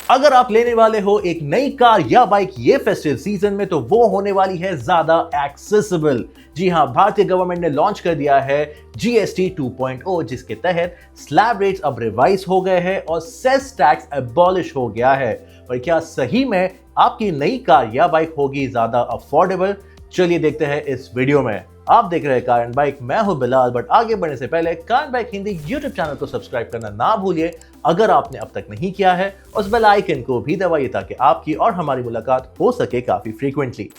अगर आप लेने वाले हो एक नई कार या बाइक ये फेस्टिव सीजन में तो वो होने वाली है ज्यादा एक्सेसिबल। जी हां, भारतीय गवर्नमेंट ने लॉन्च कर दिया है जीएसटी 2.0, जिसके तहत स्लैब रेट्स अब रिवाइज हो गए हैं और सेस टैक्स एबॉलिश हो गया है। पर क्या सही में आपकी नई कार या बाइक होगी ज्यादा अफोर्डेबल? चलिए देखते हैं इस वीडियो में। आप देख रहे हैं कार एंड बाइक, मैं हूं बिलाल। बट आगे बढ़ने से पहले car and bike Hindi YouTube channel को सब्सक्राइब करना ना भूलिए अगर आपने अब तक नहीं किया है। उस बेल आइकन को भी दबाइए ताकि आपकी और हमारी मुलाकात हो सके काफी फ्रीक्वेंटली।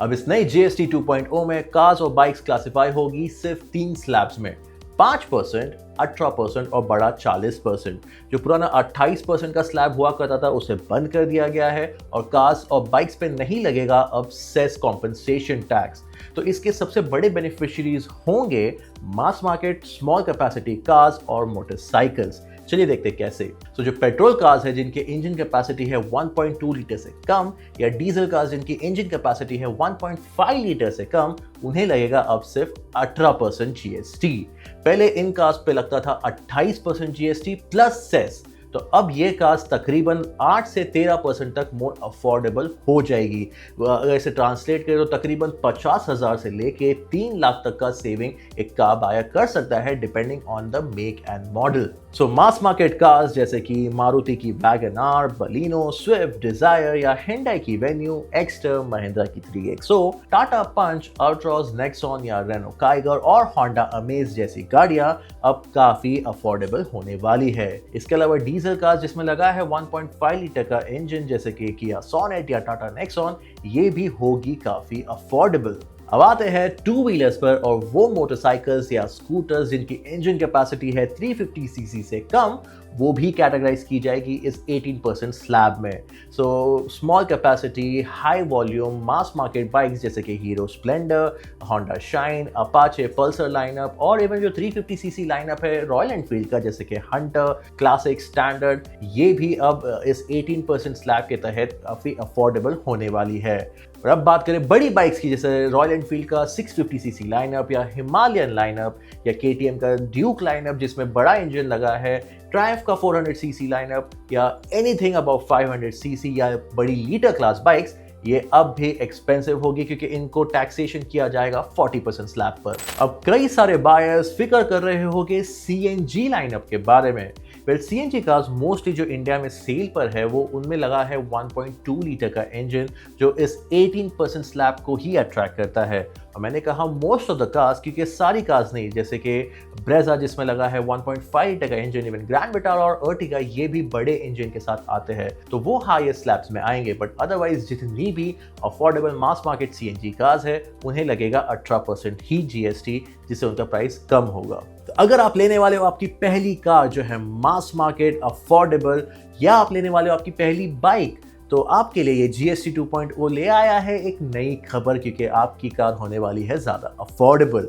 अब इस नई जीएसटी 2.0 में कार्स और बाइक्स क्लासिफाई होगी सिर्फ 3 स्लैब्स में, 5%, 18% और बड़ा 40%। जो पुराना 28% का स्लैब हुआ करता था उसे बंद कर दिया गया है और कार्स और बाइक्स पे नहीं लगेगा अब सेस कॉम्पनसेशन टैक्स। तो इसके सबसे बड़े बेनिफिशियरीज होंगे mass market, small capacity cars और मोटरसाइकिल्स। चलिए देखते कैसे। तो जो पेट्रोल कार्स है जिनके इंजन कैपेसिटी है 1.2 लीटर से कम, या डीजल कार्स जिनकी इंजन कैपेसिटी है 1.5 लीटर से कम, उन्हें लगेगा अब सिर्फ 18% जीएसटी। पहले इन कार्स पे लगता था 28% जीएसटी प्लस सेस। तो अब ये कार्स तकरीबन 8 से 13% तक मोर अफोर्डेबल हो जाएगी। अगर इसे ट्रांसलेट करें तो तकरीबन 50,000 से लेके 3 लाख तक का सेविंग एक कार बायर कर सकता है, depending on the make and model. So mass market cars जैसे कि मारुति की wagon R, Baleno, Swift, Dzire या हिंडई की वेन्यू, एक्स्टर, महिंद्रा की 3XO, Tata Punch, Altroz, Nexon या रेनो काइगर और होंडा अमेज जैसी गाड़ियां अब काफी अफोर्डेबल होने वाली है। इसके अलावा डीजल कार्स जिसमें लगा है 1.5 लीटर का इंजन जैसे कि किया सोनेट या टाटा नेक्सॉन, ये भी होगी काफी अफोर्डेबल। अब आते हैं टू व्हीलर्स पर, और वो मोटरसाइकिल्स या स्कूटर्स जिनकी इंजन कैपेसिटी है 350 सीसी से कम, वो भी कैटेगराइज की जाएगी इस 18% स्लैब में। So small capacity, high volume, mass market bikes जैसे कि hero Splendor, Honda shine, Apache, Pulsar lineup और इवन जो 350 सीसी लाइनअप है रॉयल एनफील्ड का जैसे कि हंटर, क्लासिक, स्टैंडर्ड, ये भी अब इस 18% स्लैब के तहत काफी अफोर्डेबल होने वाली है। और अब बात करें बड़ी बाइक्स की, जैसे रॉयल एनफील्ड का 650 सीसी लाइनअप या हिमालयन लाइनअप या केटीएम का ड्यूक लाइनअप जिसमें बड़ा इंजन लगा है, ट्रायम्फ का 400 सीसी लाइनअप या एनीथिंग अबाउट 500 सीसी या बड़ी लीटर क्लास बाइक्स, ये अब भी एक्सपेंसिव होगी क्योंकि इनको टैक्सेशन किया जाएगा 40% स्लैब पर। अब कई सारे बायर्स फिक्र कर रहे होंगे सीएनजी लाइनअप के बारे में। वेल, सीएनजी कार्स मोस्टली जो इंडिया में सेल पर है वो उनमें लगा है 1.2 लीटर का इंजन जो इस 18% स्लैब को ही अट्रैक्ट करता है। और मैंने कहा मोस्ट ऑफ द कार्स क्योंकि सारी कार्स नहीं, जैसे कि ब्रेजा जिसमें लगा है 1.5 लीटर का इंजन, इवन ग्रैंड विटारा और अर्टिगा ये भी बड़े इंजन के साथ आते हैं, तो वो हाईएस्ट स्लैब्स में आएंगे। बट अदरवाइज जितनी भी affordable mass market CNG cars है उन्हें लगेगा 18% ही जीएसटी, जिससे उनका प्राइस कम होगा। तो अगर आप लेने वाले हो आपकी पहली कार जो है मास मार्केट अफोर्डेबल, या आप लेने वाले हो आपकी पहली बाइक, तो आपके लिए ये जीएसटी 2.0 ले आया है एक नई खबर, क्योंकि आपकी कार होने वाली है ज्यादा अफोर्डेबल।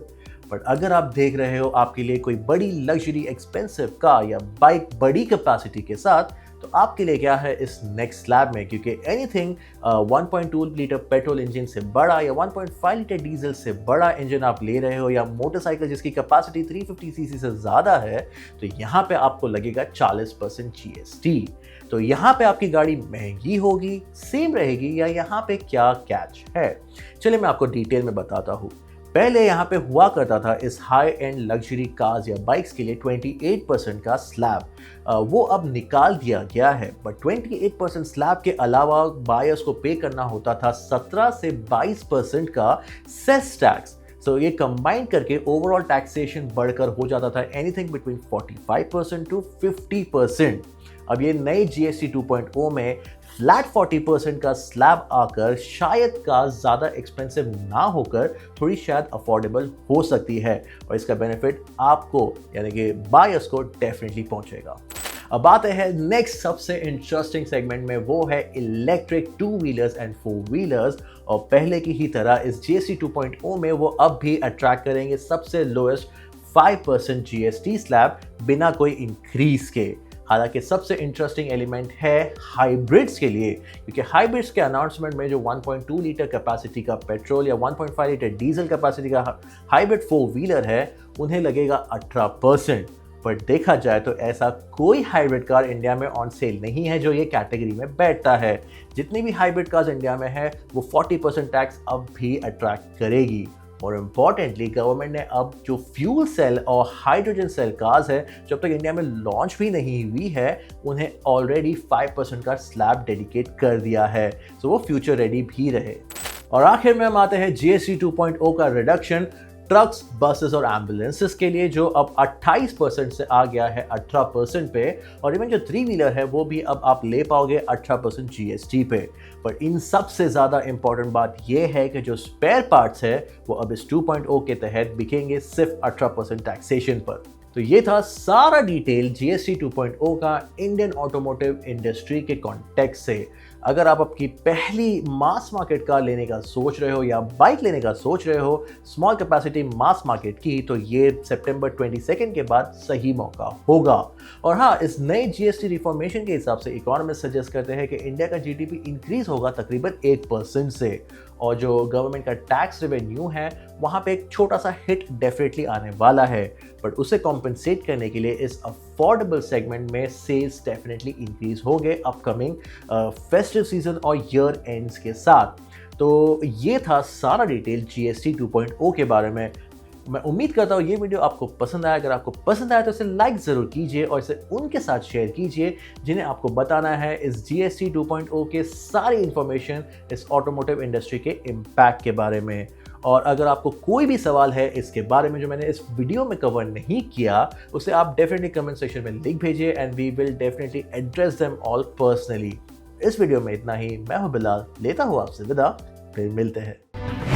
बट अगर आप देख रहे हो आपके लिए कोई बड़ी लग्जरी एक्सपेंसिव कार या बाइक बड़ी कैपेसिटी के साथ, तो आपके लिए क्या है इस नेक्स्ट स्लैब में, क्योंकि एनीथिंग 1.2 लीटर पेट्रोल इंजन से बड़ा या 1.5 लीटर डीजल से बड़ा इंजन आप ले रहे हो, या मोटरसाइकिल जिसकी कैपेसिटी 350 सीसी से ज़्यादा है, तो यहाँ पे आपको लगेगा 40% जीएसटी। तो यहाँ पे आपकी गाड़ी महंगी होगी, सेम रहेगी, या यहाँ पे क्या कैच है? चलिए मैं आपको डिटेल में बताता हूँ। पहले यहाँ पे हुआ करता था इस हाई एंड लग्जरी कार्स या बाइक्स के लिए 28% का स्लैब, वो अब निकाल दिया गया है। बट 28% स्लैब के अलावा बायर्स को पे करना होता था 17 से 22% का सेस टैक्स। सो ये कंबाइन करके ओवरऑल टैक्सेशन बढ़कर हो जाता था एनीथिंग बिटवीन 45% टू 50%। अब ये नई जीएसटी 2.0 में फ्लैट 40% का स्लैब आकर शायद कार ज़्यादा एक्सपेंसिव ना होकर थोड़ी शायद अफोर्डेबल हो सकती है, और इसका बेनिफिट आपको यानी कि बायर्स को डेफिनेटली पहुंचेगा। अब आते हैं नेक्स्ट सबसे इंटरेस्टिंग सेगमेंट में, वो है electric two wheelers and four wheelers. और पहले की ही तरह इस जीएसटी 2.0 में वो अब भी अट्रैक्ट करेंगे सबसे लोएस्ट 5% जीएसटी स्लैब बिना कोई इंक्रीज के। हालांकि सबसे इंटरेस्टिंग एलिमेंट है हाइब्रिड्स के लिए, क्योंकि हाइब्रिड्स के अनाउंसमेंट में जो 1.2 लीटर कैपेसिटी का पेट्रोल या 1.5 लीटर डीजल कैपेसिटी का हाइब्रिड 4 व्हीलर है उन्हें लगेगा 18%। पर देखा जाए तो ऐसा कोई हाइब्रिड कार इंडिया में ऑन सेल नहीं है जो ये कैटेगरी में बैठता है। जितनी भी हाइब्रिड कार्स इंडिया में है वो 40% टैक्स अब भी अट्रैक्ट करेगी। और इम्पॉर्टेंटली गवर्नमेंट ने अब जो फ्यूल सेल और हाइड्रोजन सेल कार्स है जो अब तक इंडिया में लॉन्च भी नहीं हुई है उन्हें ऑलरेडी 5% का स्लैब डेडिकेट कर दिया है, सो वो फ्यूचर रेडी भी रहे। और आखिर में हम आते हैं जीएसटी 2.0 का रिडक्शन ट्रक्स, बसेस और एम्बुलेंसेस के लिए, जो अब 28% से आ गया है 18% पे। और इवन जो 3 व्हीलर है वो भी अब आप ले पाओगे 18% जीएसटी पे। पर इन सबसे ज़्यादा इंपॉर्टेंट बात यह है कि जो स्पेयर पार्ट्स है वो अब इस 2.0 के तहत बिकेंगे सिर्फ 18% टैक्सेशन पर। तो ये था सारा डिटेल जीएसटी 2.0 का इंडियन ऑटोमोटिव इंडस्ट्री के कॉन्टेक्स्ट से। अगर आप आपकी पहली मास मार्केट कार लेने का सोच रहे हो या बाइक लेने का सोच रहे हो स्मॉल कैपेसिटी मास मार्केट की, तो ये सितंबर 22 के बाद सही मौका होगा। और हाँ, इस नए जीएसटी रिफॉर्मेशन के हिसाब से इकोनॉमिस्ट सजेस्ट करते हैं कि इंडिया का जीडीपी इंक्रीज होगा तकरीबन 1% से, और जो गवर्नमेंट का टैक्स रेवेन्यू है वहाँ पे एक छोटा सा हिट डेफिनेटली आने वाला है। बट उसे कॉम्पनसेट करने के लिए इस अफोर्डेबल सेगमेंट में सेल्स डेफिनेटली इंक्रीज होंगे अपकमिंग फेस्टिव सीजन और ईयर एंड्स के साथ। तो ये था सारा डिटेल जीएसटी 2.0 के बारे में। मैं उम्मीद करता हूँ ये वीडियो आपको पसंद आया। अगर आपको पसंद आया तो इसे लाइक ज़रूर कीजिए और इसे उनके साथ शेयर कीजिए जिन्हें आपको बताना है इस जीएसटी 2.0 के सारी इंफॉर्मेशन इस ऑटोमोटिव इंडस्ट्री के इम्पैक्ट के बारे में। और अगर आपको कोई भी सवाल है इसके बारे में जो मैंने इस वीडियो में कवर नहीं किया, उसे आप डेफिनेटली कमेंट सेक्शन में लिख भेजिए and we will definitely address them all personally. इस वीडियो में इतना ही। मैं हूं बिलाल, लेता हूं आपसे विदा, फिर मिलते हैं।